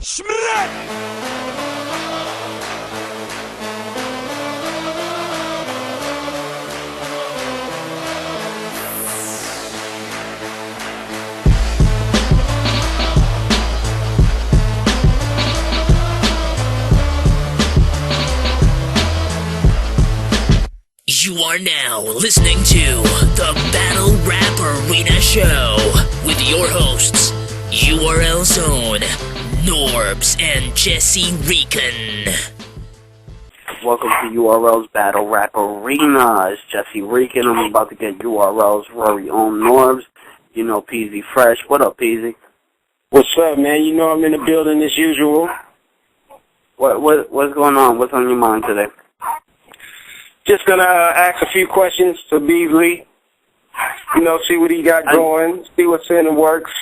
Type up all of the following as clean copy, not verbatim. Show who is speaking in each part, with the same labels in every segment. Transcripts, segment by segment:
Speaker 1: You are now listening to the Battle Rap Arena Show with your hosts, URL Zone, Norbs, and Jesserican.
Speaker 2: Welcome to URL's Battle Rap Arena. It's Jesserican. I'm about to get URL's very own Norbs. You know Peasy Fresh. What up, Peasy?
Speaker 3: What's up, man? You know I'm in the building as usual.
Speaker 2: What's going on? What's on your mind today?
Speaker 3: Just gonna ask a few questions to Beasley. You know, see what he got going, see what's in the works.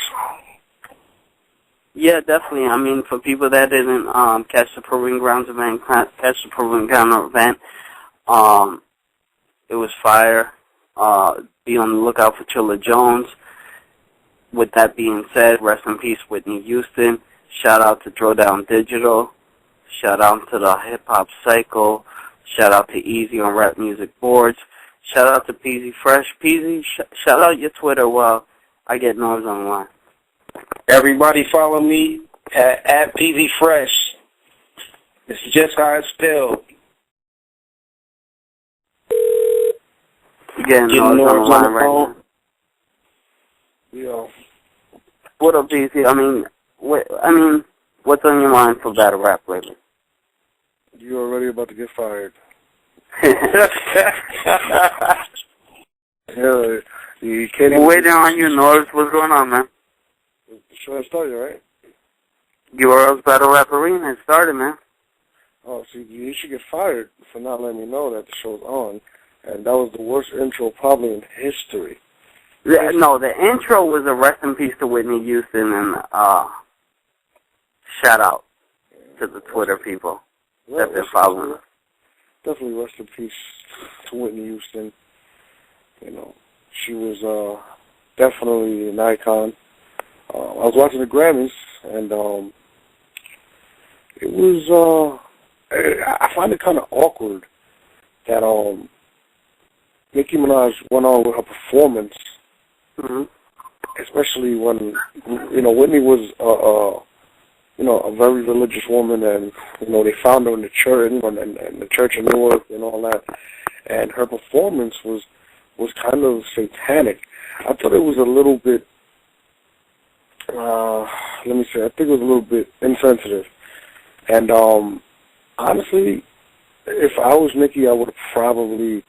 Speaker 2: Yeah, definitely. I mean, for people that didn't catch the Proving Grounds event, catch the Proving Ground event, it was fire. Be on the lookout for Chilla Jones. With that being said, rest in peace, Whitney Houston. Shout out to Throwdown Digital. Shout out to the Hip Hop Cycle. Shout out to Easy on Rap Music Boards. Shout out to Peasy Fresh. Peasy, shout out your Twitter while I get Norbs online.
Speaker 3: Everybody follow me at Peasy Fresh. It's just how it's spelled.
Speaker 2: You getting Norbs online right now?
Speaker 3: Yeah.
Speaker 2: What up, Peasy? I mean, what's on your mind for battle rap lately?
Speaker 4: You're already about to get fired. Yeah, you can't
Speaker 2: We're waiting on you, Norbs. What's going on, man?
Speaker 4: Should I start you, right?
Speaker 2: URL's Battle Rap Arena. It started, man.
Speaker 4: Oh, so you should get fired for not letting me know that the show's on. And that was the worst intro probably in history.
Speaker 2: Yeah, no, the intro was a rest in peace to Whitney Houston and shout out to the Twitter people that been following us.
Speaker 4: Definitely rest in peace to Whitney Houston. You know, she was definitely an icon. I was watching the Grammys, and it was, I find it kind of awkward that Nicki Minaj went on with her performance, especially when, you know, Whitney was a very religious woman, and, you know, they found her in the church, in the church in Newark and all that, and her performance was kind of satanic. I thought it was a little bit, I think it was a little bit insensitive. And honestly, if I was Nicki, I would have probably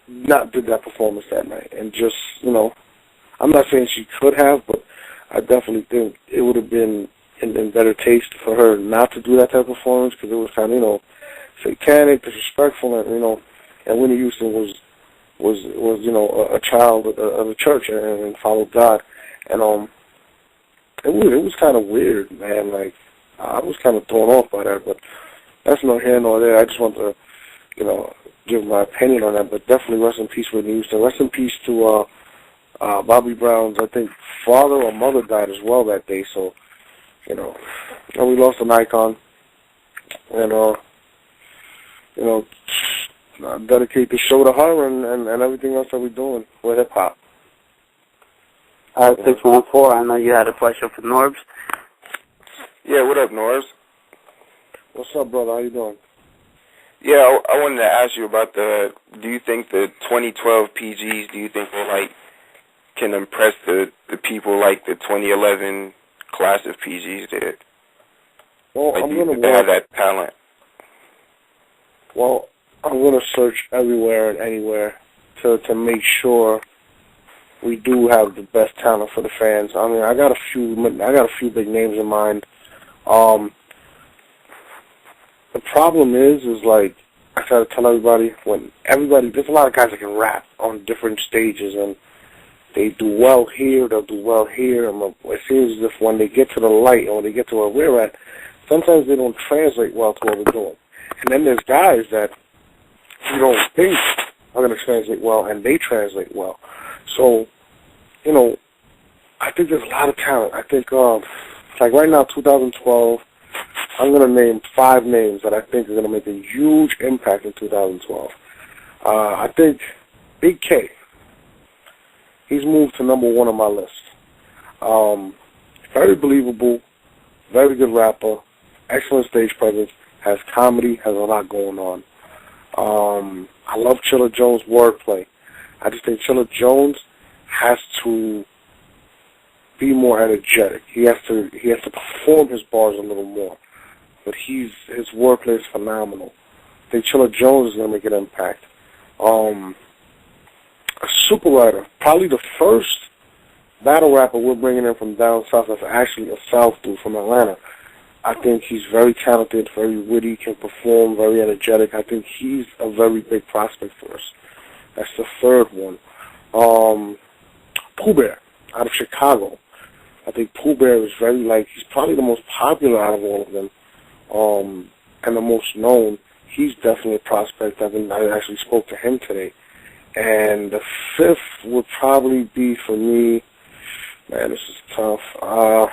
Speaker 4: not did that performance that night. And just, you know, I'm not saying she could have, but I definitely think it would have been in better taste for her not to do that type of performance, because it was kind of, you know, satanic, disrespectful, and, you know, and Whitney Houston was you know, a child of the church and followed God, and it was kind of weird, man. Like, I was kind of thrown off by that, but that's no here nor there. I just want to, you know, give my opinion on that. But definitely rest in peace, Whitney Houston. Rest in peace to Bobby Brown's, I think, father or mother died as well that day. So, you know, and we lost an icon, and you know, dedicate the show to her and everything else that we're doing with hip hop.
Speaker 2: 614, I know you had a question for Norbs.
Speaker 5: Yeah, what up, Norbs?
Speaker 4: What's up, brother? How you doing?
Speaker 5: Yeah, I wanted to ask you about do you think the 2012 PGs, do you think they, like, can impress the people like the 2011 class of PGs did?
Speaker 4: Well,
Speaker 5: like,
Speaker 4: I'm going to
Speaker 5: have that talent.
Speaker 4: Well, I'm going to search everywhere and anywhere to make sure we do have the best talent for the fans. I mean, I got a few big names in mind. The problem is like, I try to tell everybody, there's a lot of guys that can rap on different stages, and they do well here, they'll do well here, and it seems as if when they get to the light and when they get to where we're at, sometimes they don't translate well to what we're doing. And then there's guys that you don't think are going to translate well, and they translate well. So, you know, I think there's a lot of talent. I think, like right now, 2012, I'm going to name 5 names that I think are going to make a huge impact in 2012. I think Big K, he's moved to number 1 on my list. Very believable, very good rapper, excellent stage presence, has comedy, has a lot going on. I love Chilla Jones' wordplay. I just think Chilla Jones has to be more energetic. He has to perform his bars a little more. But his wordplay is phenomenal. I think Chilla Jones is going to make an impact. A super writer, probably the first battle rapper we're bringing in from down south that's actually a South dude from Atlanta. I think he's very talented, very witty, can perform, very energetic. I think he's a very big prospect for us. That's the third one. Pooh Bear, out of Chicago. I think Pooh Bear is very, he's probably the most popular out of all of them, and the most known. He's definitely a prospect. I actually spoke to him today. And the fifth would probably be for me, man, this is tough. I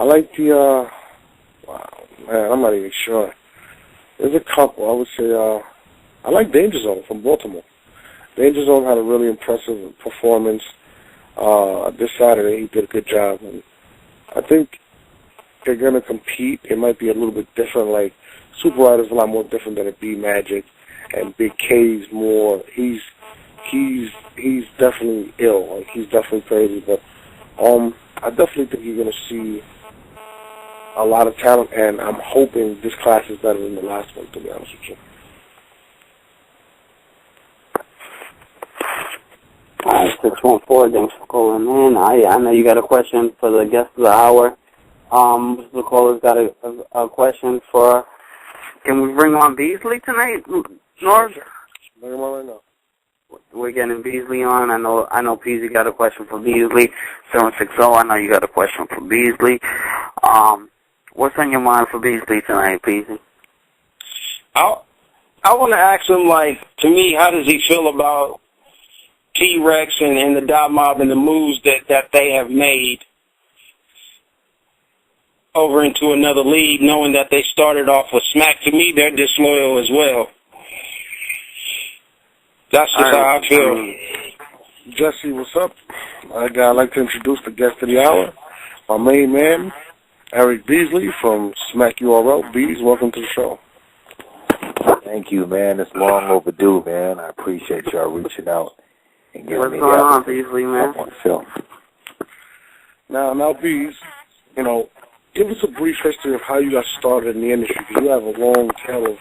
Speaker 4: like the, wow, man, I'm not even sure. There's a couple. I would say, I like Danger Zone from Baltimore. Danger Zone had a really impressive performance this Saturday. He did a good job. And I think they're going to compete. It might be a little bit different. Like, Super Rider's a lot more different than a B-Magic. And Big K's more, he's definitely ill. Like, he's definitely crazy. But I definitely think you're going to see a lot of talent, and I'm hoping this class is better than the last one, to be honest with you.
Speaker 2: All right, 614, thanks for calling in. I know you got a question for the guest of the hour. The caller's got a question for, can we bring on Beasley tonight, Norv?
Speaker 4: Bring him on right now.
Speaker 2: We're getting Beasley on. I know Peasy got a question for Beasley. 760, I know you got a question for Beasley. What's on your mind for Beasley tonight, Peasy?
Speaker 3: I want to ask him, to me, how does he feel about T-Rex and the Dot Mob and the moves that they have made over into another league, knowing that they started off with Smack? To me, they're disloyal as well. That's just how I feel.
Speaker 4: Jesse, what's up? I'd like to introduce the guest of the hour, my main man, Eric Beasley from Smack URL. Bees, welcome to the show.
Speaker 6: Thank you, man. It's long overdue, man. I appreciate y'all reaching out and giving me the
Speaker 2: What's going on, Beasley, man?
Speaker 6: on film.
Speaker 4: Now, Bees, give us a brief history of how you got started in the industry. You have a long tale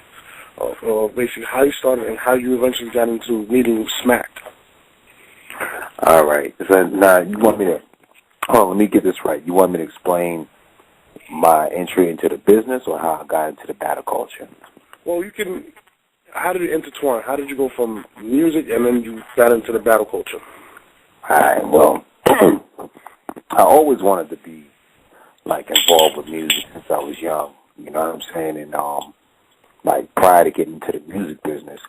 Speaker 4: of basically how you started and how you eventually got into meeting Smack.
Speaker 6: All right. So now you want me to? Let me get this right. You want me to explain my entry into the business or how I got into the battle culture?
Speaker 4: Well, you can. How did it intertwine? How did you go from music and then you got into the battle culture?
Speaker 6: All right. Well, I always wanted to be involved with music since I was young. You know what I'm saying? And prior to getting into the music business,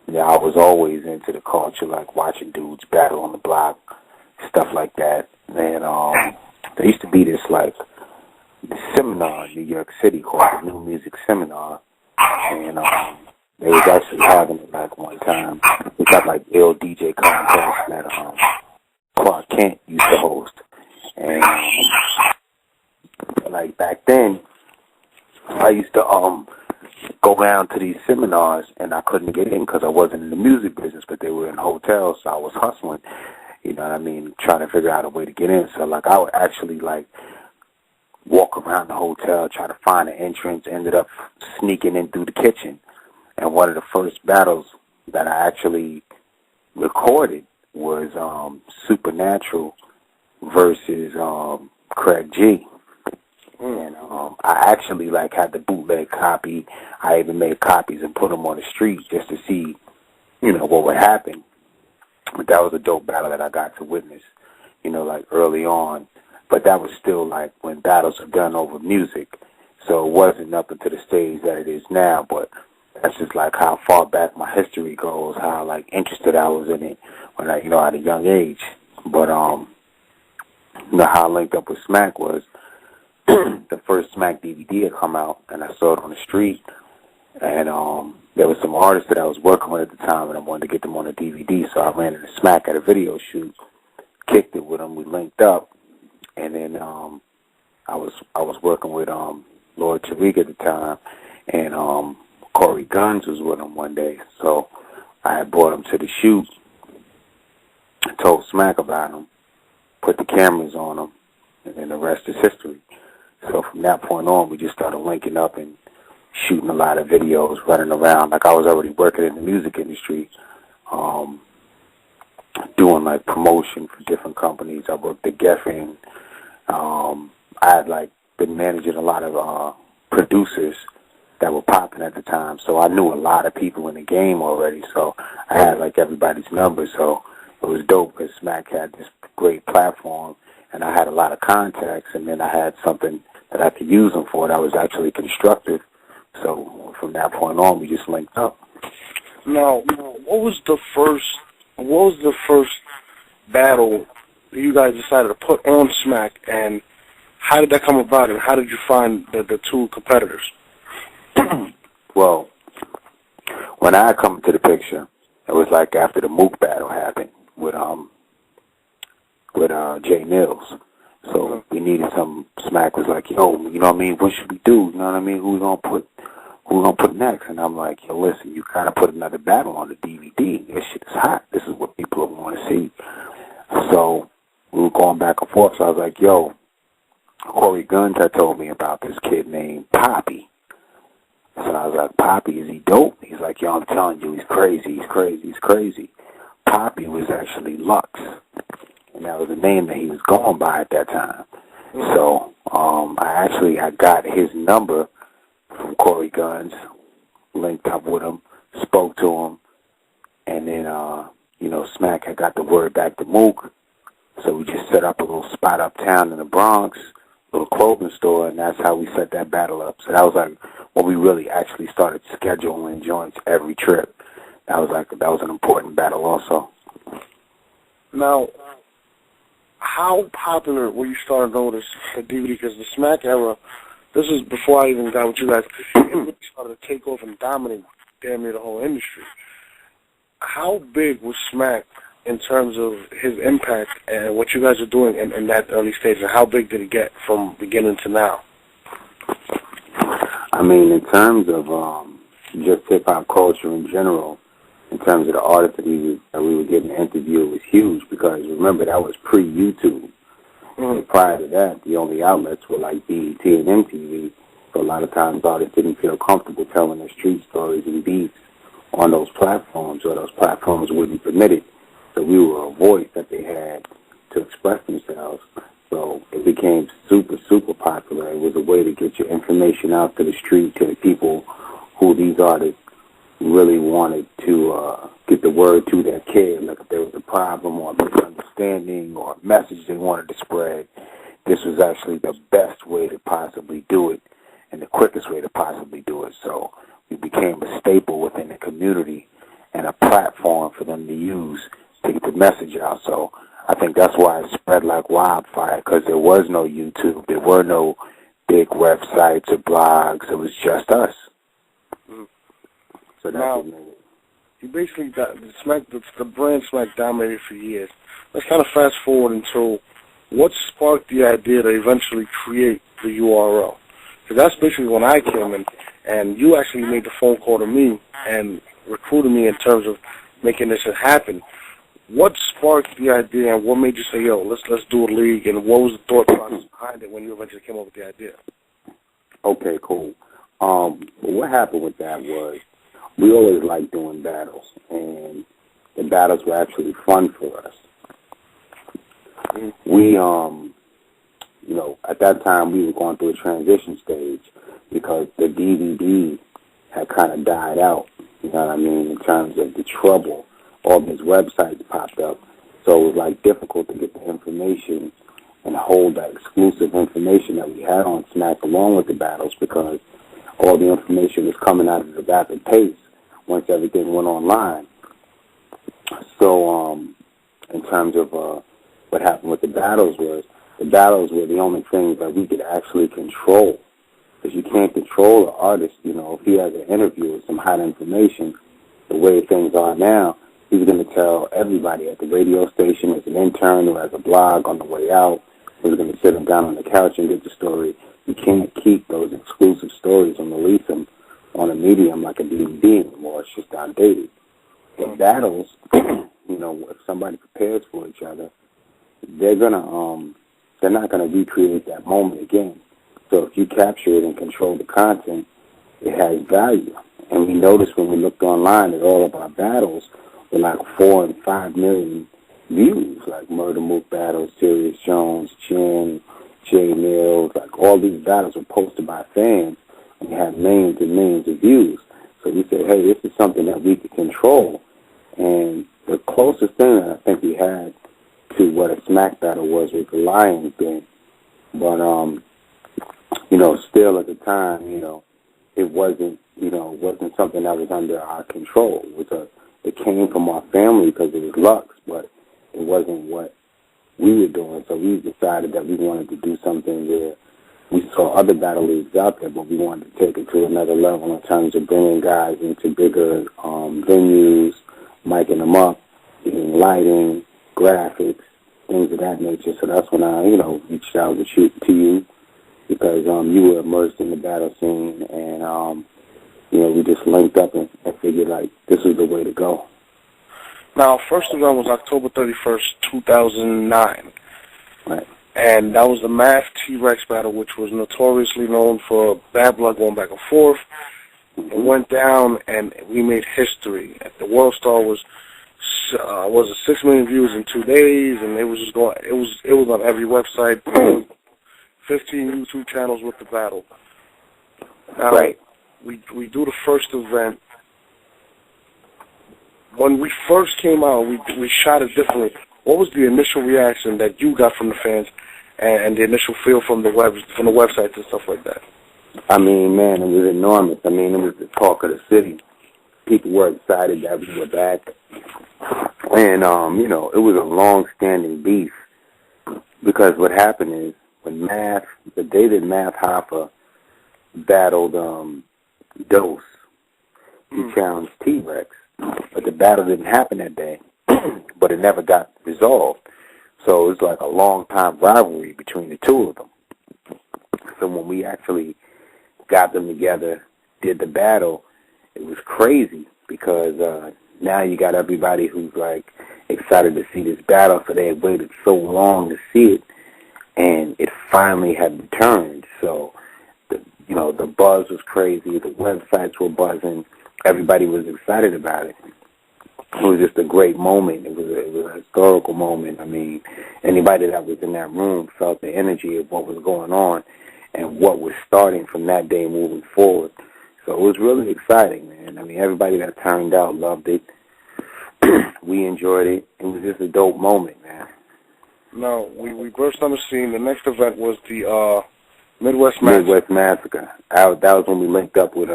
Speaker 6: I was always into the culture, watching dudes battle on the block, stuff like that. And there used to be this seminar in New York City called the New Music Seminar, and they was actually having it one time. It got ill DJ contest that Clark Kent used to host, and back then I used to go down to these seminars, and I couldn't get in because I wasn't in the music business, but they were in hotels, so I was hustling, you know what I mean, trying to figure out a way to get in. So I would actually walk around the hotel, try to find an entrance, ended up sneaking in through the kitchen. And one of the first battles that I actually recorded was Supernatural versus Craig G. And I actually had the bootleg copy. I even made copies and put them on the street just to see, what would happen. But that was a dope battle that I got to witness, early on. But that was still when battles are done over music. So it wasn't up to the stage that it is now. But that's just how far back my history goes, how interested I was in it when at a young age. But how I linked up with Smack was the first Smack DVD had come out, and I saw it on the street, and there was some artists that I was working with at the time, and I wanted to get them on a DVD, so I ran into Smack at a video shoot, kicked it with him, we linked up, and then I was working with Lord Tariq at the time, and Corey Guns was with him one day, so I had brought him to the shoot, told Smack about him, put the cameras on him, and then the rest is history. So from that point on, we just started linking up and shooting a lot of videos, running around. Like I was already working in the music industry, doing like promotion for different companies. I worked at Geffen. I had like been managing a lot of producers that were popping at the time. So I knew a lot of people in the game already. So I had like everybody's number. So it was dope because Smack had this great platform, and I had a lot of contacts, and then I had something that I could use them for that was actually constructive. So from that point on, we just linked up.
Speaker 4: Now, what was the first battle that you guys decided to put on Smack, and how did that come about, and how did you find the two competitors?
Speaker 6: Well, when I come into the picture, it was like after the Mook battle happened with Jay Mills. So we needed some. Smack was like, yo, you know what I mean? What should we do? You know what I mean? Who we gonna put next? And I'm like, yo, listen, you gotta put another battle on the DVD. This shit is hot. This is what people want to see. So we were going back and forth. So I was like, yo, Corey Guns had told me about this kid named Poppy. So I was like, Poppy, is he dope? He's like, yo, I'm telling you, he's crazy. He's crazy. He's crazy. Poppy was actually Lux, and that was the name that he was going by at that time. So I got his number from Corey Guns, linked up with him, spoke to him, and then, Smack had got the word back to Mook, so we just set up a little spot uptown in the Bronx, little clothing store, and that's how we set that battle up. So that was like when we really actually started scheduling joints every trip. That was an important battle also.
Speaker 4: Now, how popular were you starting to notice the DVD? Because the Smack era, this is before I even got with you guys, it really started to take off and dominate damn near the whole industry. How big was Smack in terms of his impact and what you guys are doing in that early stage, and how big did it get from beginning to now?
Speaker 6: I mean, in terms of just hip-hop culture in general, in terms of the artists that we were getting to interview, it was huge because, remember, that was pre-YouTube. And prior to that, the only outlets were like BET and MTV, so a lot of times artists didn't feel comfortable telling their street stories and beats on those platforms, or those platforms wouldn't permit it. So we were a voice that they had to express themselves. So it became super, super popular. It was a way to get your information out to the street, to the people who these artists really wanted to get the word to their kid. Like if there was a problem or a misunderstanding or a message they wanted to spread, this was actually the best way to possibly do it and the quickest way to possibly do it. So we became a staple within the community and a platform for them to use to get the message out. So I think that's why it spread like wildfire, because there was no YouTube. There were no big websites or blogs. It was just us. So
Speaker 4: now, you basically got the brand Smack dominated for years. Let's kind of fast forward until what sparked the idea to eventually create the URL. Because that's basically when I came in, and you actually made the phone call to me and recruited me in terms of making this happen. What sparked the idea, and what made you say, yo, let's do a league, and what was the thought process behind it when you eventually came up with the idea?
Speaker 6: Okay, cool. What happened with that was we always liked doing battles, and the battles were actually fun for us. We, at that time we were going through a transition stage because the DVD had kind of died out, you know what I mean, in terms of the trouble. All these websites popped up, so it was like difficult to get the information and hold that exclusive information that we had on Smack along with the battles, because all the information was coming out at a rapid pace once everything went online. So in terms of what happened with the battles was the battles were the only things that we could actually control. Because you can't control an artist, you know, if he has an interview with some hot information, the way things are now, he's going to tell everybody at the radio station, as an intern or as a blog on the way out, who's going to sit him down on the couch and get the story. You can't keep those exclusive stories and release them on a medium like a DVD anymore. It's just outdated. In battles, you know, if somebody prepares for each other, they're not gonna recreate that moment again. So if you capture it and control the content, it has value. And we noticed when we looked online that all of our battles were like 4 and 5 million views, like Murder Mook battles, Sirius Jones, Chin, Jay Mills, like all these battles were posted by fans and had millions and millions of views. So we said, hey, this is something that we could control. And the closest thing that I think we had to what a smack battle was the Lions thing. But, you know, still at the time, you know, it wasn't something that was under our control. It came from our family because it was Lux, but it wasn't what we were doing. So we decided that we wanted to do something where we saw other battle leagues out there, but we wanted to take it to another level in terms of bringing guys into bigger venues, miking them up, getting lighting, graphics, things of that nature. So that's when I, you know, reached out to you because you were immersed in the battle scene, and you know, we just linked up and figured like this was the way to go.
Speaker 4: Now, first event was October 31st, 2009.
Speaker 6: Right.
Speaker 4: And that was the Math T-Rex battle, which was notoriously known for bad blood going back and forth.
Speaker 6: Mm-hmm.
Speaker 4: It went down, and we made history. The World Star was 6 million views in 2 days, and it was just going. It was on every website. 15 YouTube channels with the battle. Now,
Speaker 6: right.
Speaker 4: We do the first event. When we first came out, we shot it differently. What was the initial reaction that you got from the fans, and the initial feel from the websites and stuff like that?
Speaker 6: I mean, man, it was enormous. I mean, it was the talk of the city. People were excited that we were back, and you know, it was a long-standing beef because what happened is when the day that Math Hoffa battled Dose, he challenged T-Rex. But the battle didn't happen that day, but it never got resolved. So it was like a long-time rivalry between the two of them. So when we actually got them together, did the battle, it was crazy because now you got everybody who's like excited to see this battle, so they had waited so long to see it, and it finally had returned. So, the buzz was crazy, the websites were buzzing, everybody was excited about it. It was just a great moment. It was a historical moment. I mean, anybody that was in that room felt the energy of what was going on and what was starting from that day moving forward. So it was really exciting, man. I mean, everybody that turned out loved it. We enjoyed it. It was just a dope moment, man.
Speaker 4: Now, we burst on the scene. The next event was the Midwest Massacre.
Speaker 6: Midwest Massacre. That was when we linked up with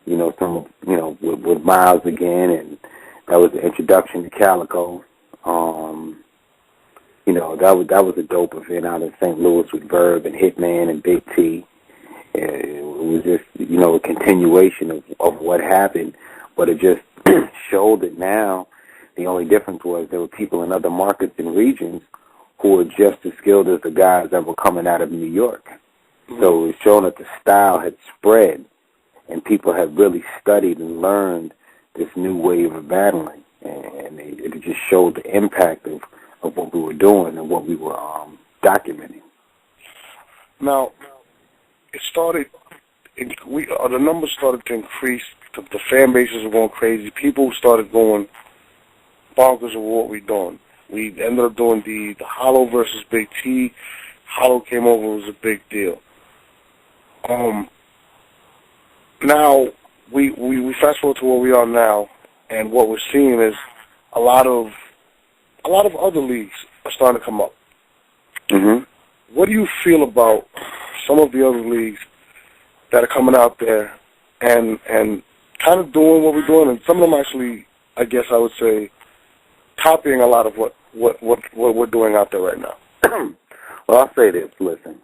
Speaker 6: with Miles again, and that was the introduction to Calico. That was a dope event out in St. Louis with Verb and Hitman and Big T. It was just, a continuation of what happened, but it just showed that now the only difference was there were people in other markets and regions who were just as skilled as the guys that were coming out of New York. Mm-hmm. So it was showing that the style had spread and people had really studied and learned this new wave of battling, and it just showed the impact of what we were doing and what we were documenting.
Speaker 4: Now, it started. The numbers started to increase. The fan bases were going crazy. People started going bonkers of what we're doing. We ended up doing the Hollow versus Big T. Hollow came over. It was a big deal. Now we fast forward to where we are now, and what we're seeing is a lot of other leagues are starting to come up.
Speaker 6: Mm-hmm.
Speaker 4: What do you feel about some of the other leagues that are coming out there and kind of doing what we're doing, and some of them actually, I guess I would say, copying a lot of what we're doing out there right now?
Speaker 6: Well, I'll say this. Listen,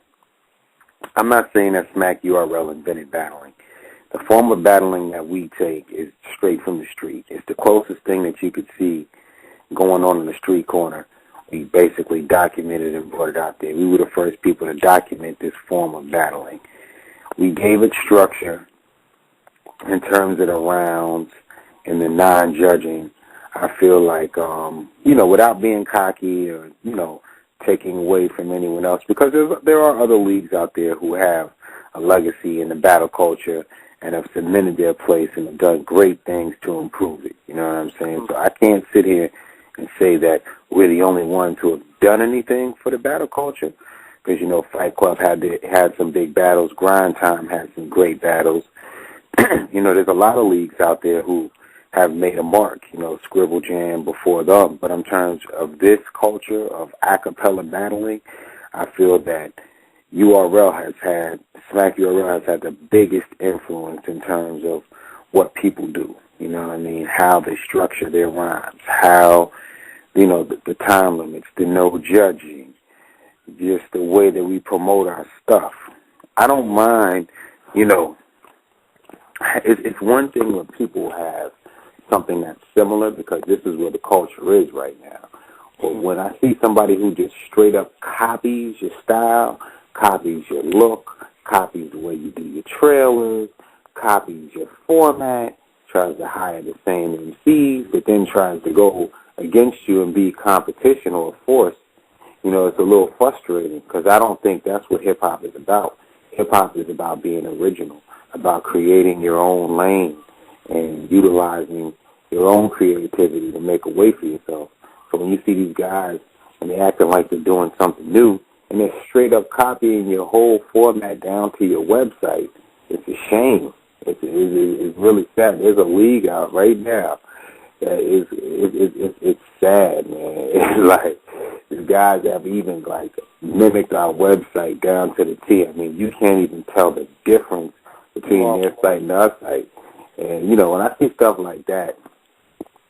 Speaker 6: I'm not saying that Smack URL invented battling. The form of battling that we take is straight from the street. It's the closest thing that you could see going on in the street corner. We basically documented and brought it out there. We were the first people to document this form of battling. We gave it structure in terms of the rounds and the non-judging. I feel like, without being cocky or, taking away from anyone else, because there are other leagues out there who have a legacy in the battle culture and have cemented their place and have done great things to improve it. You know what I'm saying? So I can't sit here and say that we're the only ones who have done anything for the battle culture, because, Fight Club had some big battles. Grind Time had some great battles. There's a lot of leagues out there who have made a mark, Scribble Jam before them. But in terms of this culture of a cappella battling, I feel that Smack URL has had the biggest influence in terms of what people do, how they structure their rhymes, how, the time limits, the no judging, just the way that we promote our stuff. I don't mind, it's one thing when people have something that's similar, because this is where the culture is right now. But when I see somebody who just straight up copies your style, copies your look, copies the way you do your trailers, copies your format, tries to hire the same MCs, but then tries to go against you and be competition or a force, it's a little frustrating, because I don't think that's what hip-hop is about. Hip-hop is about being original, about creating your own lane and utilizing your own creativity to make a way for yourself. So when you see these guys and they're acting like they're doing something new and they're straight up copying your whole format down to your website, it's a shame. It's really sad. There's a league out right now that it's sad, man. It's like these guys have even mimicked our website down to the T. I mean, you can't even tell the difference between their site and our site. And, when I see stuff like that,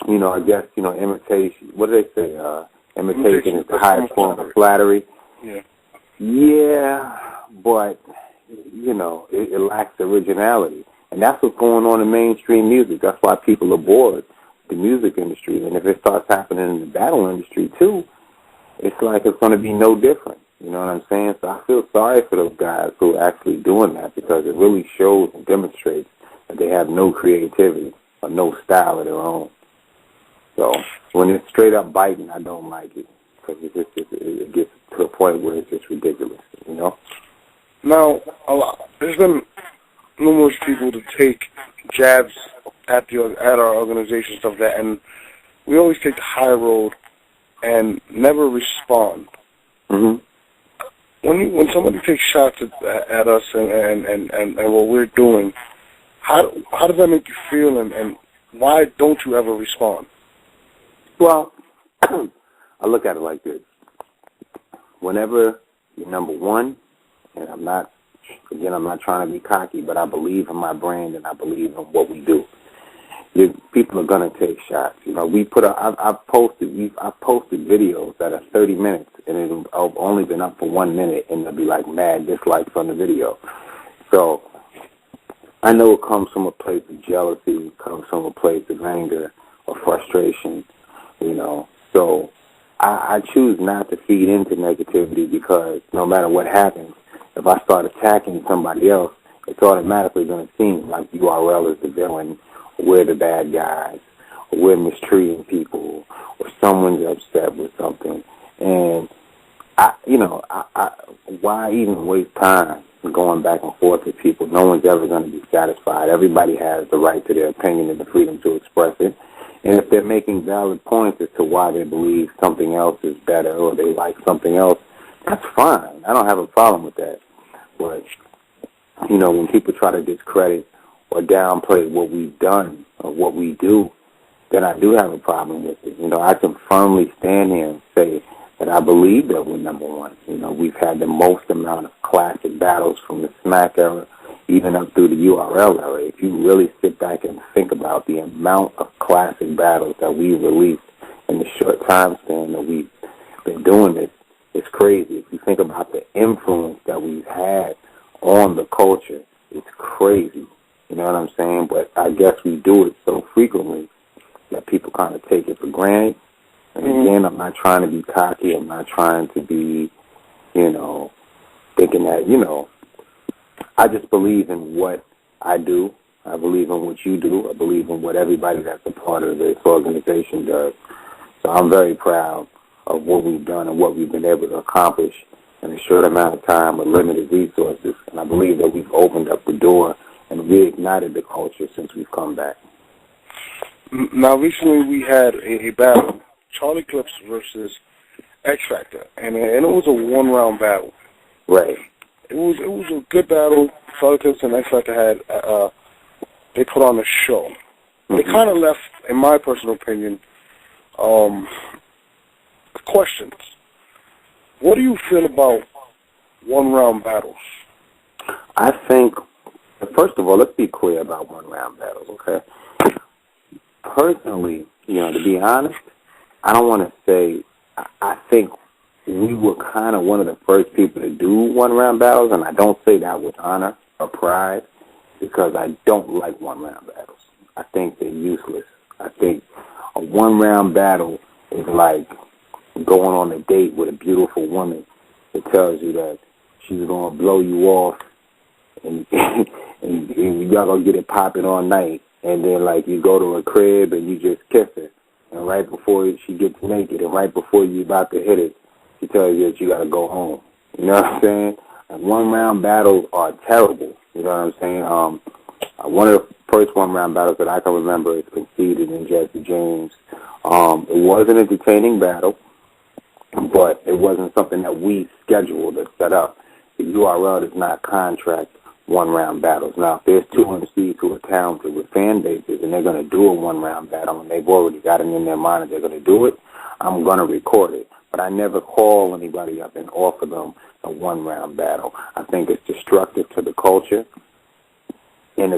Speaker 6: I guess, imitation, what do they say? Imitation is the highest form of flattery.
Speaker 4: Yeah.
Speaker 6: Yeah, but, it lacks originality. And that's what's going on in mainstream music. That's why people are bored with the music industry. And if it starts happening in the battle industry, too, it's like it's going to be no different. You know what I'm saying? So I feel sorry for those guys who are actually doing that, because it really shows and demonstrates that they have no creativity or no style of their own. So when it's straight up biting, I don't like it, because it gets to a point where it's just ridiculous,
Speaker 4: Now, there's been numerous people to take jabs at our organization, stuff like that, and we always take the high road and never respond.
Speaker 6: Mm-hmm.
Speaker 4: When somebody takes shots at us and what we're doing, how does that make you feel, and why don't you ever respond?
Speaker 6: Well, I look at it like this. Whenever you're number one, and I'm not trying to be cocky, but I believe in my brand and I believe in what we do. People are gonna take shots. I've posted videos that are 30 minutes, and I've only been up for 1 minute, and there'll be mad dislikes on the video. So I know it comes from a place of jealousy, it comes from a place of anger or frustration. So I choose not to feed into negativity, because no matter what happens, if I start attacking somebody else, it's automatically going to seem like URL is the villain, we're the bad guys, or we're mistreating people, or someone's upset with something. And, why even waste time going back and forth with people? No one's ever going to be satisfied. Everybody has the right to their opinion and the freedom to express it. And if they're making valid points as to why they believe something else is better or they like something else, that's fine. I don't have a problem with that. But, when people try to discredit or downplay what we've done or what we do, then I do have a problem with it. I can firmly stand here and say that I believe that we're number one. We've had the most amount of classic battles from the Smack era, even up through the URL era. If you really sit back and think about the amount of classic battles that we released in the short time span that we've been doing this, it's crazy. If you think about the influence that we've had on the culture, it's crazy. You know what I'm saying? But I guess we do it so frequently that people kind of take it for granted. And again, I'm not trying to be cocky. I'm not trying to be, thinking that, I just believe in what I do. I believe in what you do. I believe in what everybody that's a part of this organization does. So I'm very proud of what we've done and what we've been able to accomplish in a short amount of time with limited resources. And I believe that we've opened up the door and reignited the culture since we've come back.
Speaker 4: Now, recently we had a battle, Charlie Clips versus X Factor, and it was a one-round battle.
Speaker 6: Right.
Speaker 4: It was a good battle. Charlie Clips and X Factor had they put on a show. They kind of left, in my personal opinion, questions. What do you feel about one-round battles?
Speaker 6: I think, first of all, let's be clear about one-round battles, okay? Personally, to be honest, I don't want to say, I think we were kind of one of the first people to do one-round battles, and I don't say that with honor or pride because I don't like one-round battles. I think they're useless. I think a one-round battle is like going on a date with a beautiful woman that tells you that she's going to blow you off and y'all going to get it popping all night. And then, you go to her crib and you just kiss her. And right before she gets naked and right before you about to hit it, she tells you that you got to go home. You know what I'm saying? And one-round battles are terrible. You know what I'm saying? One of the first one-round battles that I can remember is Conceded in Jesse James. It was an entertaining battle, but it wasn't something that we scheduled or set up. The URL does not contract one-round battles. Now, if there's two MCs who are talented with fan bases and they're going to do a one-round battle and they've already got it in their mind that they're going to do it, I'm going to record it. But I never call anybody up and offer them a one-round battle. I think it's destructive to the culture. And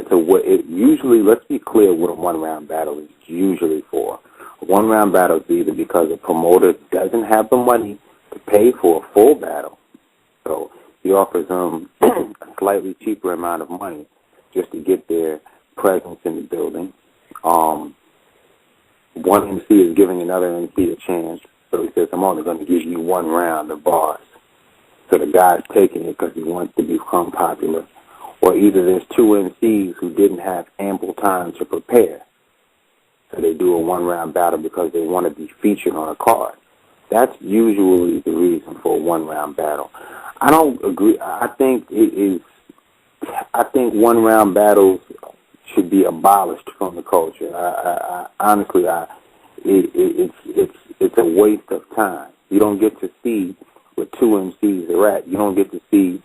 Speaker 6: usually, let's be clear what a one-round battle is usually for. A one-round battle is either because a promoter doesn't have the money to pay for a full battle. So he offers them a slightly cheaper amount of money just to get their presence in the building. One MC is giving another MC a chance. So he says, I'm only going to give you one round of bars. So the guy's taking it because he wants to become popular. Or either there's two MCs who didn't have ample time to prepare. So they do a one-round battle because they want to be featured on a card. That's usually the reason for a one-round battle. I don't agree. I think one-round battles should be abolished from the culture. Honestly, it's a waste of time. You don't get to see what two MCs are at. You don't get to see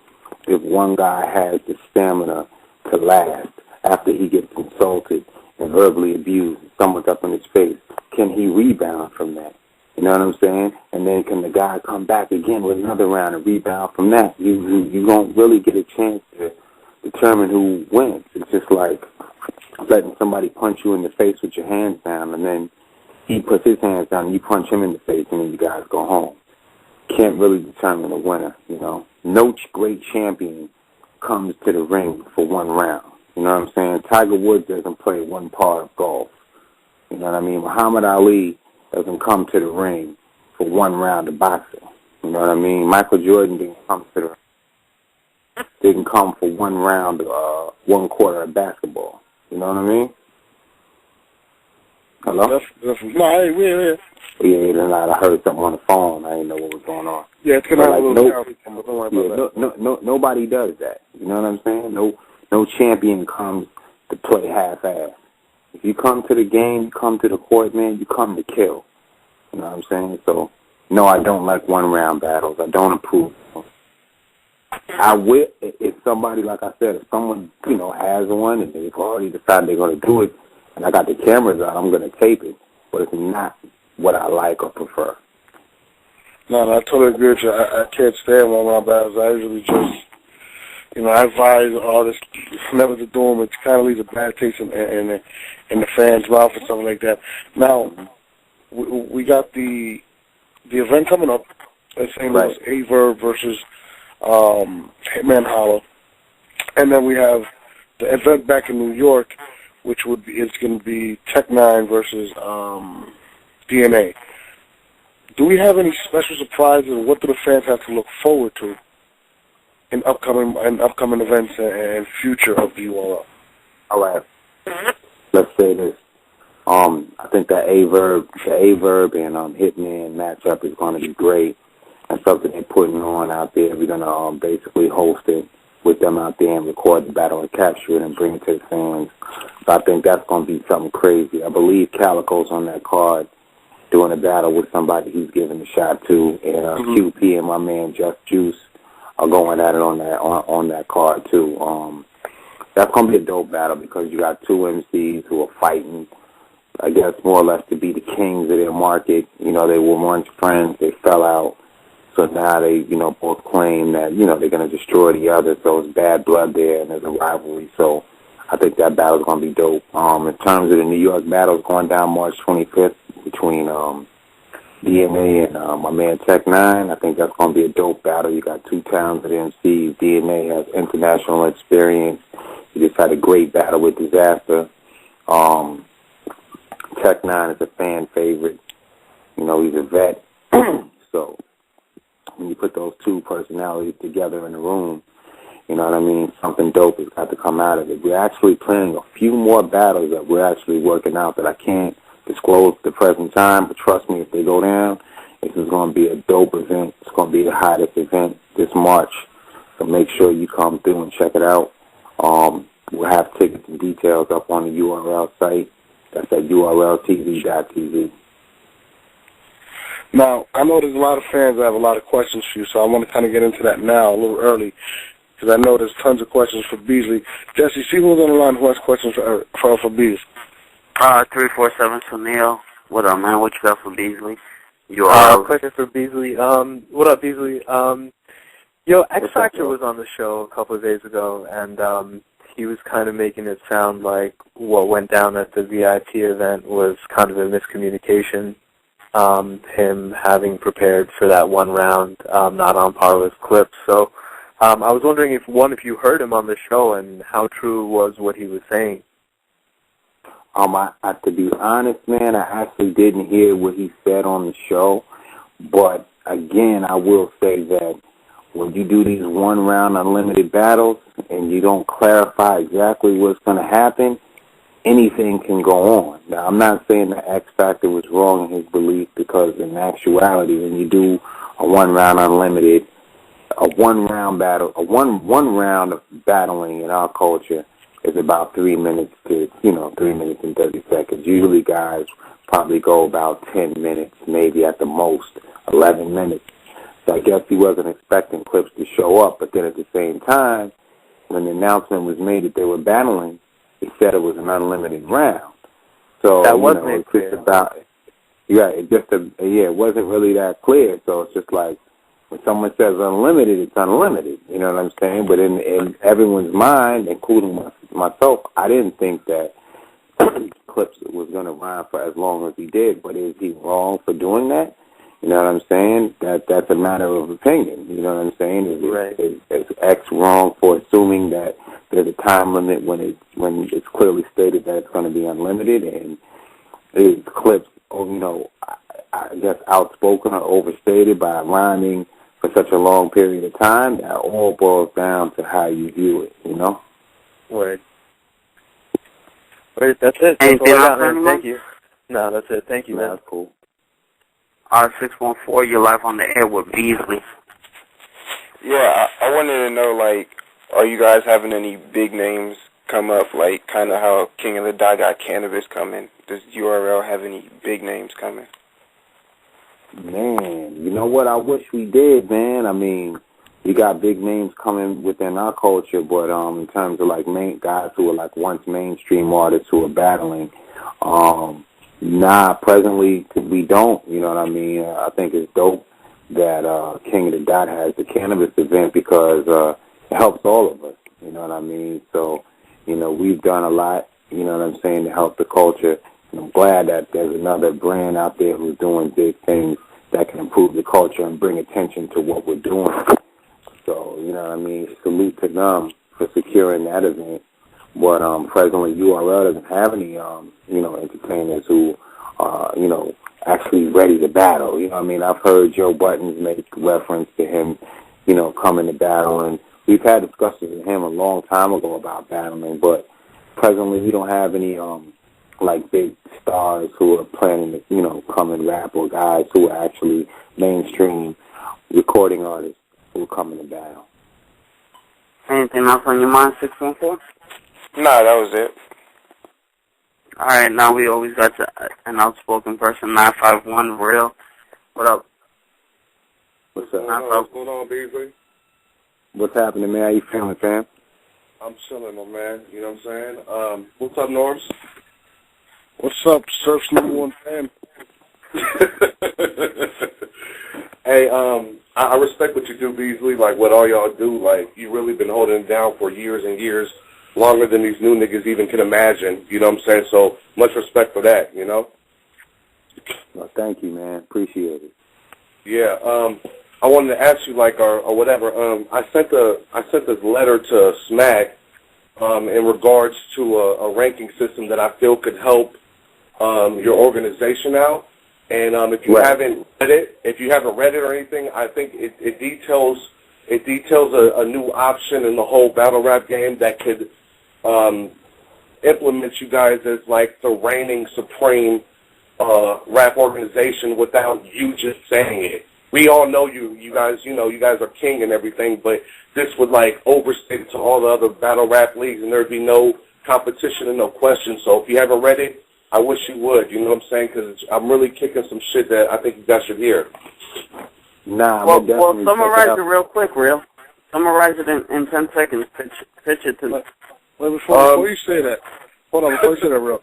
Speaker 6: if one guy has the stamina to last after he gets insulted and verbally abused, someone's up in his face. Can he rebound from that? You know what I'm saying? And then can the guy come back again with another round and rebound from that? You don't really get a chance to determine who wins. It's just like letting somebody punch you in the face with your hands down, and then he puts his hands down and you punch him in the face, and then you guys go home. Can't really determine a winner, No great champion comes to the ring for one round. You know what I'm saying? Tiger Woods doesn't play one part of golf. You know what I mean? Muhammad Ali doesn't come to the ring for one round of boxing. You know what I mean? Michael Jordan didn't come for one round, 1 quarter of basketball. You know what I mean? Hello?
Speaker 4: No,
Speaker 6: Yeah, I heard something on the phone. I didn't know what was going on.
Speaker 4: Yeah, it's going to have a little don't worry about that.
Speaker 6: Nobody does that. You know what I'm saying? No champion comes to play half-ass. If you come to the game, you come to the court, man, you come to kill. You know what I'm saying? So, no, I don't like one-round battles. I don't approve. I will, if somebody, like I said, if someone, has one and they've already decided they're going to do it, and I got the cameras out, I'm going to tape it. But it's not what I like or prefer.
Speaker 4: No, I totally agree with you. I can't stand one-round battles. I usually just, I advise artists never to do them. It kind of leaves a bad taste in the fans' mouth or something like that. Now, we got the event coming up, in St. Louis, Averb versus Hitman Holla. And then we have the event back in New York, which is going to be Tech 9 versus DNA. Do we have any special surprises, and what do the fans have to look forward to in upcoming events and future of the URL?
Speaker 6: All right. Let's say this. I think the Averb and Hitman matchup is going to be great. That's something they're putting on out there. We're going to basically host it with them out there and record the battle and capture it and bring it to the fans. So I think that's going to be something crazy. I believe Calico's on that card doing a battle with somebody he's giving a shot to, and QP and my man Just Juice are going at it on that card too. That's going to be a dope battle because you got two MCs who are fighting, I guess, more or less to be the kings of their market. You know, they were once friends, they fell out, so now they, both claim that, they're going to destroy the other, so it's bad blood there and there's a rivalry. So I think that battle's going to be dope. In terms of the New York battles going down March 25th between DNA and my man Tech 9, I think that's going to be a dope battle. You got two talented MCs. DNA has international experience. He just had a great battle with Disaster. Tech 9 is a fan favorite. He's a vet. So when you put those two personalities together in the room, you know what I mean, something dope has got to come out of it. We're actually planning a few more battles that we're actually working out that I can't disclose at the present time, but trust me, if they go down, this is going to be a dope event. It's going to be the hottest event this March. So make sure you come through and check it out. We'll have tickets and details up on the URL site. That's at urltv.tv.
Speaker 4: Now, I know there's a lot of fans that have a lot of questions for you, so I want to kind of get into that now a little early, because I know there's tons of questions for Beasley. Jesse, see who's on the line who has questions for Beasley.
Speaker 2: 347 Sunil. What up, man? What you got for Beasley?
Speaker 7: Question for Beasley. What up, Beasley? X Factor was on the show a couple of days ago, and he was kind of making it sound like what went down at the VIP event was kind of a miscommunication. Him having prepared for that one round, not on par with Clips. So I was wondering if you heard him on the show and how true was what he was saying.
Speaker 6: To be honest, man, I actually didn't hear what he said on the show. But, again, I will say that when you do these one-round unlimited battles and you don't clarify exactly what's going to happen, anything can go on. Now, I'm not saying that X Factor was wrong in his belief, because in actuality, when you do a one-round unlimited, a one-round battle, one round of battling in our culture is about 3 minutes to, 3 minutes and 30 seconds. Usually guys probably go about 10 minutes, maybe at the most 11 minutes. So I guess he wasn't expecting Clips to show up, but then at the same time, when the announcement was made that they were battling, he said it was an unlimited round. So,
Speaker 7: that wasn't
Speaker 6: it's just about, it wasn't really that clear. So it's just like, when someone says unlimited, it's unlimited. You know what I'm saying? But in everyone's mind, including myself, I didn't think that Clips was going to run for as long as he did. But is he wrong for doing that? You know what I'm saying? That's a matter of opinion. You know what I'm saying? Is X wrong for assuming that there's a time limit when it's clearly stated that it's going to be unlimited? And is Clips, I guess, outspoken or overstated by rhyming for such a long period of time? That all boils down to how you view it,
Speaker 7: Word, that's it. That's all I got, man. Thank you. No, that's it. Thank you, man.
Speaker 6: That's cool.
Speaker 2: 614, you're live on the air with Beasley.
Speaker 5: Yeah, I wanted to know, are you guys having any big names come up, kind of how King of the Dot got Cannabis coming? Does URL have any big names coming?
Speaker 6: Man, you know what? I wish we did, man. I mean, we got big names coming within our culture, but in terms of main guys who are once mainstream artists who are battling, presently we don't. You know what I mean? I think it's dope that King of the Dot has the Cannabis event because it helps all of us. You know what I mean? So, we've done a lot. You know what I'm saying, to help the culture. And I'm glad that there's another brand out there who's doing big things that can improve the culture and bring attention to what we're doing. So, you know what I mean, salute to them for securing that event. But presently URL doesn't have any, you know, entertainers who are, you know, actually ready to battle. You know what I mean? I've heard Joe Buttons make reference to him, you know, coming to battle, and we've had discussions with him a long time ago about battling, but presently we don't have any, like, big stars who are planning to, you know, come and rap, or guys who are actually mainstream recording artists who are coming to battle.
Speaker 2: Anything else on your mind, 614?
Speaker 5: Nah, that was it.
Speaker 2: All right, now we always got an outspoken person, 951 Real. What up?
Speaker 6: What's up?
Speaker 4: What's going on, Beasley?
Speaker 6: What's happening, man? How you feeling, fam?
Speaker 4: I'm chilling, my man. You know what I'm saying? What's up, Norbs? What's up, Surf's #1 fan? Hey, I respect what you do, Beasley. Like, what all y'all do. Like, you really been holding it down for years and years, longer than these new niggas even can imagine. You know what I'm saying? So, much respect for that, you know?
Speaker 6: Well, thank you, man. Appreciate it.
Speaker 4: Yeah, I wanted to ask you, like, or whatever. I sent this letter to Smack in regards to a ranking system that I feel could help your organization out. And if you haven't read it or anything, I think it details a new option in the whole battle rap game that could implement you guys as like the reigning supreme rap organization without you just saying it. We all know you guys are king and everything, but this would like overstate it to all the other battle rap leagues, and there'd be no competition and no question. So if you haven't read it, I wish you would. You know what I'm saying? Because I'm really kicking some shit that I think you guys should hear.
Speaker 6: Nah,
Speaker 2: well, summarize it real quick, Real. Summarize it in 10 seconds. Pitch it to me.
Speaker 4: Well, before you say that, hold on, before you say that, Real.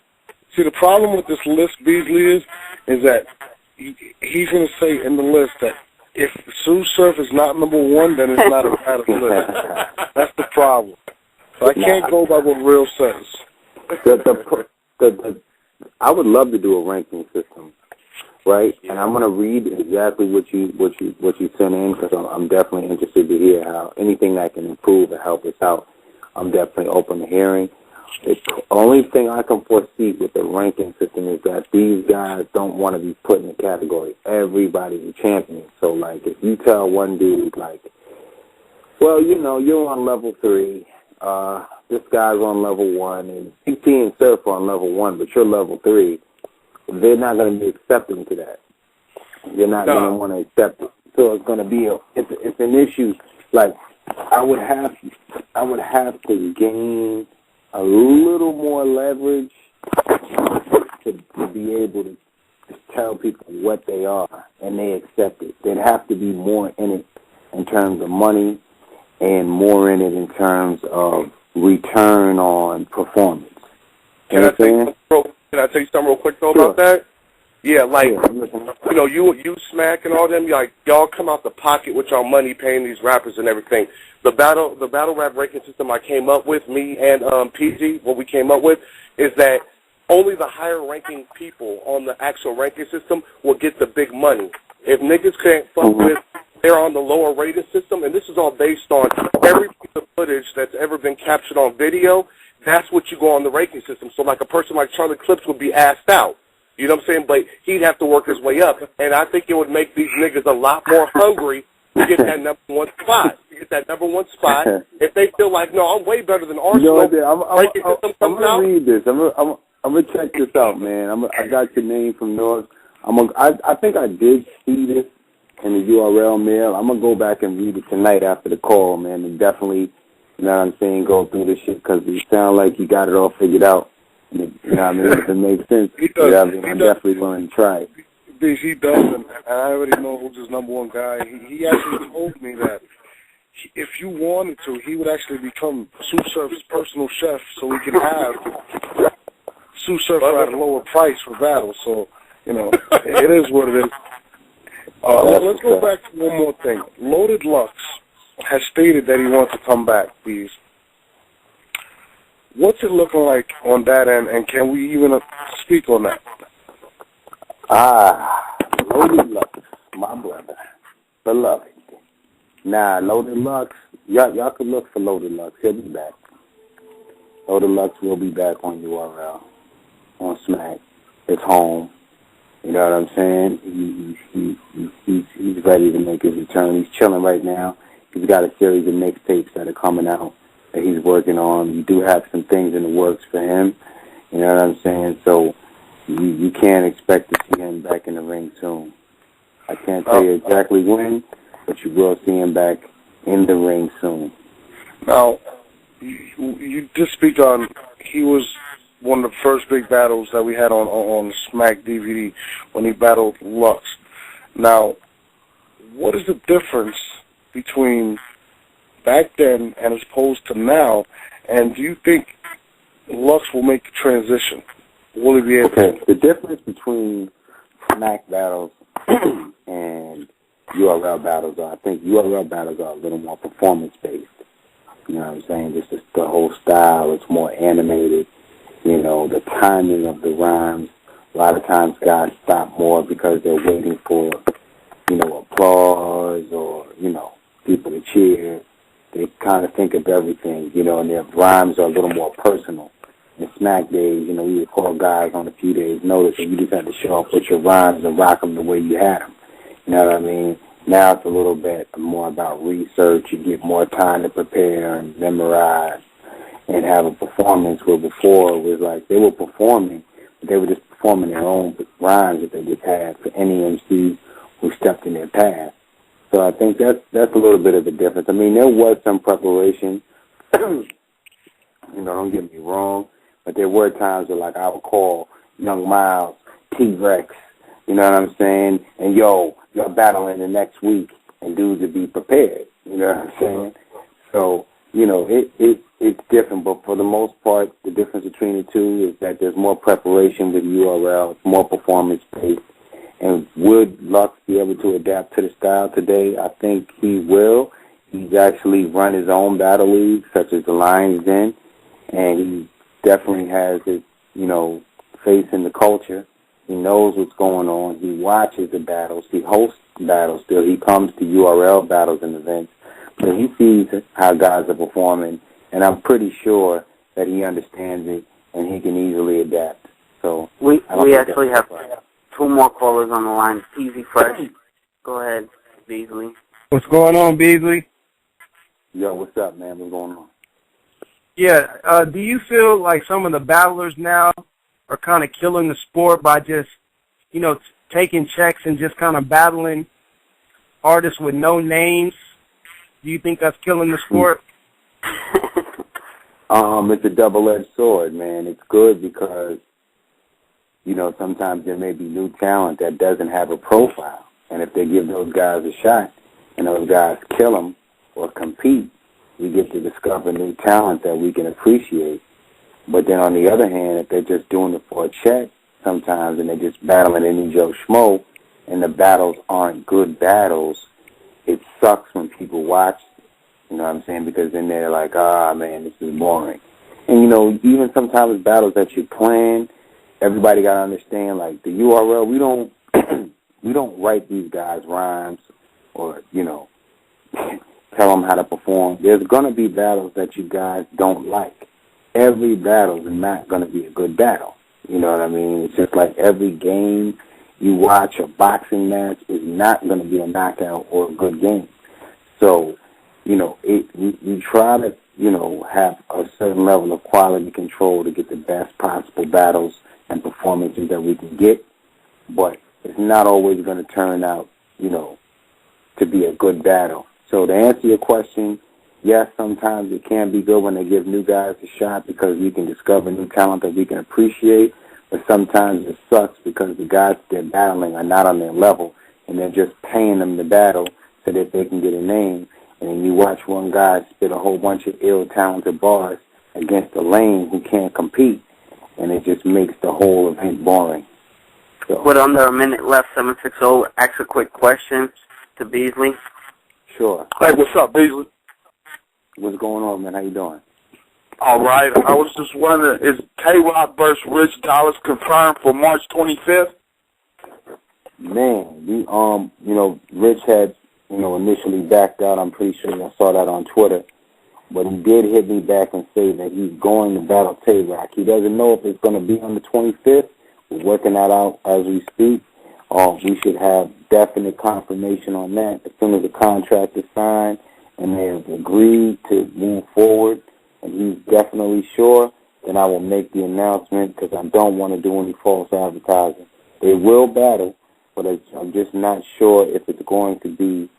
Speaker 4: See, the problem with this list, Beasley, is that he's going to say in the list that if Sue Surf is not #1, then it's not a battle list. That's the problem. So I can't go by what Real says.
Speaker 6: I would love to do a ranking system, right? And I'm going to read exactly what you sent in, because I'm definitely interested to hear how anything that can improve or help us out. I'm definitely open to hearing. The only thing I can foresee with the ranking system is that these guys don't want to be put in a category. Everybody's a champion. So, like, if you tell one dude, like, well, you know, you're on level 3, this guy's on level 1, and PT and Surf are on level 1, but you're level 3, they're not going to be accepting to that. They're not going to want to accept it. So it's going to be it's an issue. Like, I would have to gain a little more leverage to be able to tell people what they are, and they accept it. There'd have to be more in it in terms of money, and more in it in terms of return on performance.
Speaker 4: Can I tell you something real quick, though, about that? Yeah, like, you know, you Smack and all them, like, y'all come out the pocket with y'all money paying these rappers and everything. The battle rap ranking system I came up with, me and PG, what we came up with, is that only the higher ranking people on the actual ranking system will get the big money. If niggas can't fuck with, they're on the lower rated system, and this is all based on every piece of footage that's ever been captured on video. That's what you go on the ranking system. So like a person like Charlie Clips would be asked out. You know what I'm saying? But he'd have to work his way up. And I think it would make these niggas a lot more hungry to get that #1 spot. To get that #1 spot. If they feel like, no, I'm way better than Arsenal.
Speaker 6: You know, I'm going to read this. I'm going to check this out, man. I got your name from North. I think I did see this in the URL mail. I'm going to go back and read it tonight after the call, man, and definitely, you know what I'm saying, go through this shit, because you sound like you got it all figured out. You know what I mean? If it makes sense, I'm definitely willing to try it.
Speaker 4: He does, and I already know who's his #1 guy. He actually told me that if you wanted to, he would actually become Sue Surf's personal chef, so we can have Sue Surf at a lower price for battles. So, you know, it is what it is. Let's go back to one more thing. Loaded Lux has stated that he wants to come back, please. What's it looking like on that end, and can we even speak on that?
Speaker 6: Loaded Lux, my brother, beloved. Now, Loaded Lux, y'all could look for Loaded Lux. He'll be back. Loaded Lux will be back on URL, on Smack. It's home. You know what I'm saying? He's ready to make his return. He's chilling right now. He's got a series of mixtapes that are coming out that he's working on. You do have some things in the works for him. You know what I'm saying? So you can't expect to see him back in the ring soon. I can't tell you exactly when, but you will see him back in the ring soon.
Speaker 4: Now, you did speak on, he was one of the first big battles that we had on Smack DVD when he battled Lux. Now, what is the difference between back then and as opposed to now, and do you think Lux will make the transition? Will he be able to?
Speaker 6: The difference between Smack battles and URL battles are, I think URL battles are a little more performance-based. You know what I'm saying? Just the whole style, it's more animated. You know, the timing of the rhymes. A lot of times guys stop more because they're waiting for, you know, applause or, you know, people to cheer. They kind of think of everything, you know, and their rhymes are a little more personal. In Smack days, you know, we would call guys on a few days' notice, and you just had to show up with your rhymes and rock them the way you had them. You know what I mean? Now it's a little bit more about research. You get more time to prepare and memorize and have a performance, where before it was like they were performing, but they were just performing their own rhymes that they just had for any MC who stepped in their path. So I think that's a little bit of the difference. I mean, there was some preparation. You know, don't get me wrong, but there were times where, like, I would call Young Miles, T-Rex, you know what I'm saying, and y'all battling the next week, and dudes would be prepared, you know what I'm saying? So, you know, it's different, but for the most part, the difference between the two is that there's more preparation with URL, it's more performance-based. And would Lux be able to adapt to the style today? I think he will. He's actually run his own battle league, such as the Lions Den, and he definitely has his, you know, face in the culture. He knows what's going on. He watches the battles. He hosts battles still. He comes to URL battles and events. So he sees how guys are performing, and I'm pretty sure that he understands it and he can easily adapt. So
Speaker 2: we actually have two more callers on the line. Easy Fresh. Go ahead, Beasley.
Speaker 3: What's going on, Beasley?
Speaker 6: Yo, what's up, man? What's going on?
Speaker 3: Yeah, do you feel like some of the battlers now are kind of killing the sport by just, you know, taking checks and just kind of battling artists with no names? Do you think that's killing the sport?
Speaker 6: It's a double-edged sword, man. It's good because, you know, sometimes there may be new talent that doesn't have a profile. And if they give those guys a shot and those guys kill them or compete, we get to discover new talent that we can appreciate. But then on the other hand, if they're just doing it for a check sometimes and they're just battling any Joe Schmo and the battles aren't good battles, it sucks when people watch, you know what I'm saying, because then they're like, man, this is boring. And, you know, even sometimes battles that you plan, everybody got to understand, like, the URL, we don't we don't write these guys rhymes or, you know, tell them how to perform. There's going to be battles that you guys don't like. Every battle is not going to be a good battle. You know what I mean? It's just like every game you watch, a boxing match is not going to be a knockout or a good game. So, you know, we try to, you know, have a certain level of quality control to get the best possible battles and performances that we can get, but it's not always going to turn out, you know, to be a good battle. So to answer your question, yes, sometimes it can be good when they give new guys a shot because we can discover new talent that we can appreciate, but sometimes it sucks because the guys they're battling are not on their level, and they're just paying them to battle so that they can get a name. And then you watch one guy spit a whole bunch of ill-talented bars against a lame who can't compete, and it just makes the whole event boring. So,
Speaker 2: With under a minute left, 760, ask a quick question to Beasley.
Speaker 6: Sure.
Speaker 4: Hey, what's up, Beasley?
Speaker 6: What's going on, man? How you doing?
Speaker 8: All right. I was just wondering, is K-Rock versus Rich Dollars confirmed for March 25th?
Speaker 6: Man, Rich had, initially backed out. I'm pretty sure I saw that on Twitter. But he did hit me back and say that he's going to battle Tay-Rock. He doesn't know if it's going to be on the 25th. We're working that out as we speak. We should have definite confirmation on that as soon as the contract is signed and they have agreed to move forward, and he's definitely sure, then I will make the announcement because I don't want to do any false advertising. They will battle, but I'm just not sure if it's going to be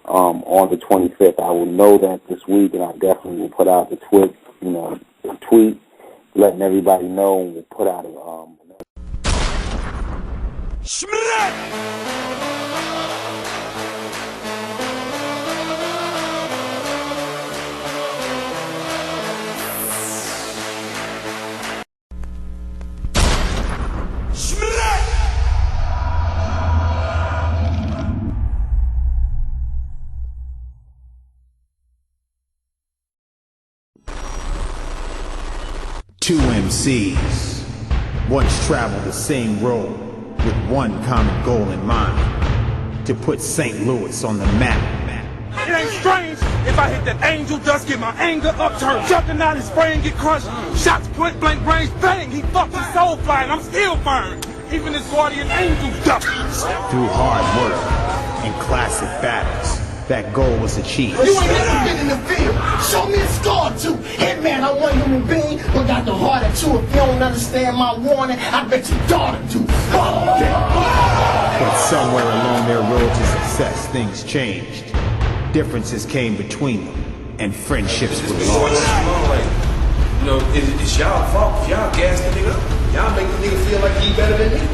Speaker 6: on the 25th. I will know that this week, and I definitely will put out the tweet, letting everybody know, and we'll put out a
Speaker 9: Two MCs once traveled the same road with one common goal in mind: to put St. Louis on the map.
Speaker 10: It ain't strange if I hit that angel dust, get my anger upturned, jumping out his brain, get crushed, shots point blank range, bang, he fucked his soul flying, I'm still burned, even his guardian angel ducked.
Speaker 9: Through hard work and classic battles, that goal was achieved.
Speaker 11: You ain't never been in the field. Show me a scar or two. Hey man, I'm one human being, but got the heart of two. If you don't understand my warning, I bet your daughter do.
Speaker 9: But somewhere along their road to success, things changed. Differences came between them, and friendships were lost.
Speaker 12: It's y'all fault. If y'all gas the nigga up, y'all make the nigga feel like he better than me.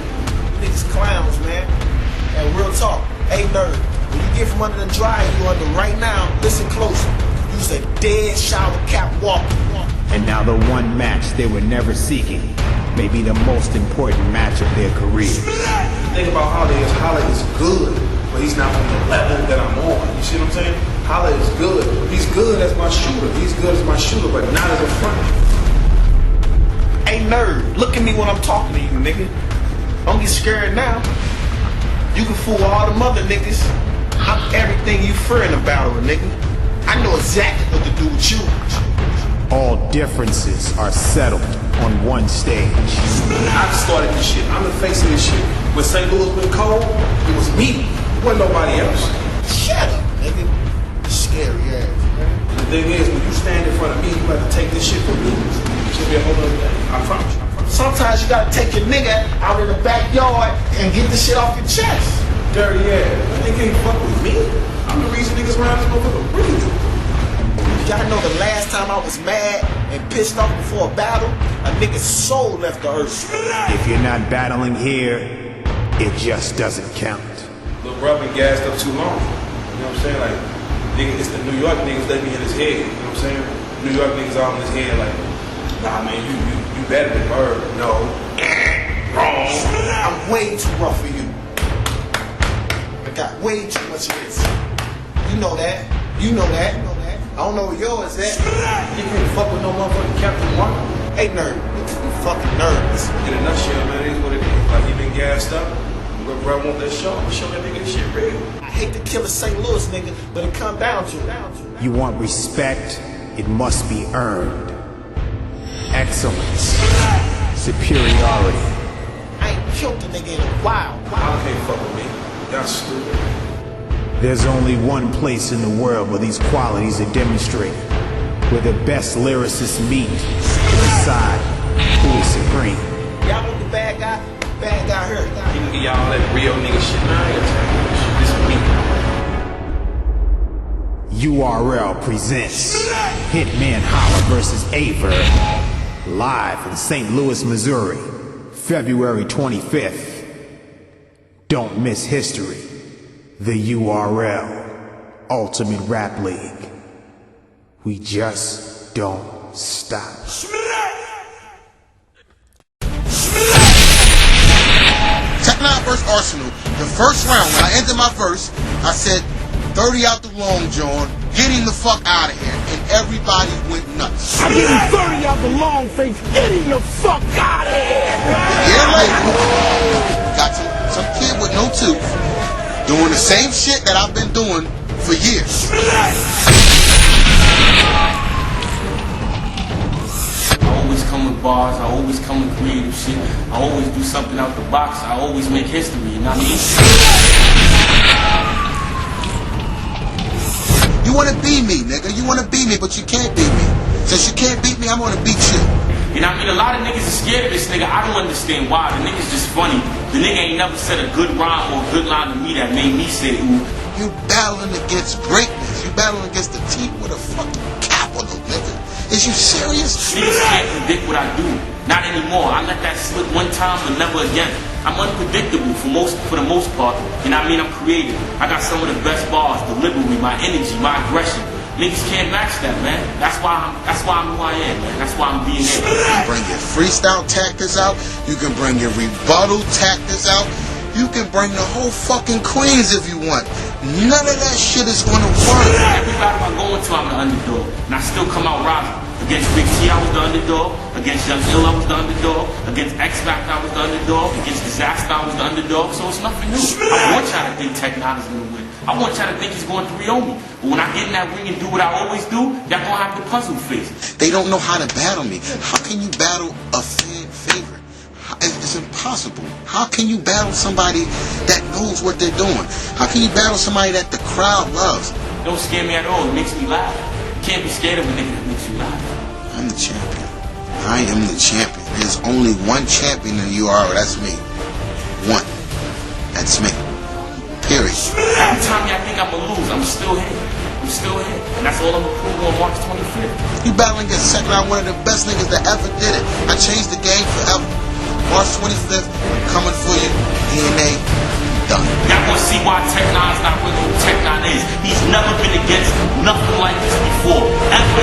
Speaker 11: Niggas clowns, man. And real talk, hey nerd, when you get from under the dryer you under right now, listen closer. You's a dead shower cap walker.
Speaker 9: And now the one match they were never seeking may be the most important match of their career.
Speaker 12: The thing about Holla is good, but he's not on the level that I'm on. You see what I'm saying? Holla is good. He's good as my shooter. He's good as my shooter, but not as a front.
Speaker 11: Hey nerd, look at me when I'm talking to you, nigga. Don't get scared now. You can fool all the mother niggas. I'm everything you fear in a battle, nigga. I know exactly what to do with you.
Speaker 9: All differences are settled on one stage.
Speaker 12: I started this shit. I'm the face of this shit. When St. Louis went cold, it was me. It wasn't nobody else.
Speaker 11: Shut up, nigga. Scary ass, man.
Speaker 12: And the thing is, when you stand in front of me, you have to take this shit from me. It should be a whole other thing. I promise you.
Speaker 11: Sometimes you gotta take your nigga out in the backyard and get the shit off your chest.
Speaker 12: Dirty ass. They can't fuck with me. I'm the reason niggas around this motherfucker breathe.
Speaker 11: Y'all know the last time I was mad and pissed off before a battle, a nigga's soul left the earth.
Speaker 9: If you're not battling here, it just doesn't count.
Speaker 12: Lil' bro been gassed up too long. You know what I'm saying? Like, nigga, it's the New York niggas that be in his head. You know what I'm saying? New York niggas all in his head like, nah man, you better than Bird. No. Wrong.
Speaker 11: I'm way too rough for you. I got way too much of this. You know that. You know that. I don't know where yours at.
Speaker 12: You can't fuck with no motherfucking Captain Mark.
Speaker 11: Hey nerd, you fucking nerds.
Speaker 12: In a nutshell, man, it is what it is. Like, you been gassed up. Bro want that show. I'm show that nigga this shit real.
Speaker 11: I hate to kill a St. Louis nigga, but it come down to it.
Speaker 9: You want respect, it must be earned. Excellence. Superiority.
Speaker 11: I ain't killed the nigga in a while.
Speaker 12: I can't fuck with me. Y'all stupid.
Speaker 9: There's only one place in the world where these qualities are demonstrated, where the best lyricists meet to decide who is supreme.
Speaker 11: Y'all want the bad guy? Bad guy here.
Speaker 12: He can get y'all that real nigga shit. This is me.
Speaker 9: URL presents Hitman Holla vs. Aver, live in St. Louis, Missouri, February 25th. Don't miss history. The URL, Ultimate Rap League. We just don't stop.
Speaker 13: Tech9 vs. Arsenal. The first round, when I ended my verse, I said, 30 out the long john, get him the fuck out of here. And everybody went nuts.
Speaker 10: I give him 30 out the long face, get him the fuck out of here.
Speaker 13: A year later, got to Some kid with no tooth doing the same shit that I've been doing for years.
Speaker 14: I always come with bars, I always come with creative shit. I always do something out the box, I always make history, you know what I mean?
Speaker 13: You wanna be me, nigga. You wanna be me, but you can't beat me. Since you can't beat me, I'm gonna beat you.
Speaker 14: You know what I mean? A lot of niggas are scared of this nigga. I don't understand why. The nigga's just funny. The nigga ain't never said a good rhyme or a good line to me that made me say, ooh.
Speaker 13: You battling against greatness. You battling against the team with a fucking capital, nigga. Is you serious?
Speaker 14: Niggas can't predict what I do. Not anymore. I let that slip one time, but never again. I'm unpredictable for the most part. You know what I mean? I'm creative. I got some of the best bars, delivery, my energy, my aggression. Niggas can't match that, man. That's why I'm who I am, man. That's why I'm being there.
Speaker 13: You can bring your freestyle tactics out. You can bring your rebuttal tactics out. You can bring the whole fucking Queens if you want. None of that shit is gonna work.
Speaker 14: Every battle I go into, I'm the underdog, and I still come out rising. Against Big T, I was the underdog. Against Young Ill, I was the underdog. Against X Factor, I was the underdog. Against Disaster, I was the underdog. So it's nothing new. I want y'all to think Tech Nine is gonna win. I want y'all to think he's going 3-0 me. But when I get in that ring and do what I always do, y'all gonna have the puzzle face.
Speaker 13: They don't know how to battle me. How can you battle a fan favorite? It's impossible. How can you battle somebody that knows what they're doing? How can you battle somebody that the crowd loves?
Speaker 14: It don't scare me at all. It makes me laugh. You can't be scared of a nigga that makes you laugh.
Speaker 13: I'm the champion. I am the champion. There's only one champion in URL. That's me. One. That's me. Period.
Speaker 14: Every time y'all think I'm gonna lose, I'm still here. I'm still here. And that's all I'm gonna prove on March 25th.
Speaker 13: You battling against Second Round, one of the best niggas that ever did it. I changed the game forever. March 25th, I'm coming for you. DNA, done.
Speaker 14: Y'all gonna see why Tech Nine's not really who Tech Nine is. He's never been against nothing like this before. Ever.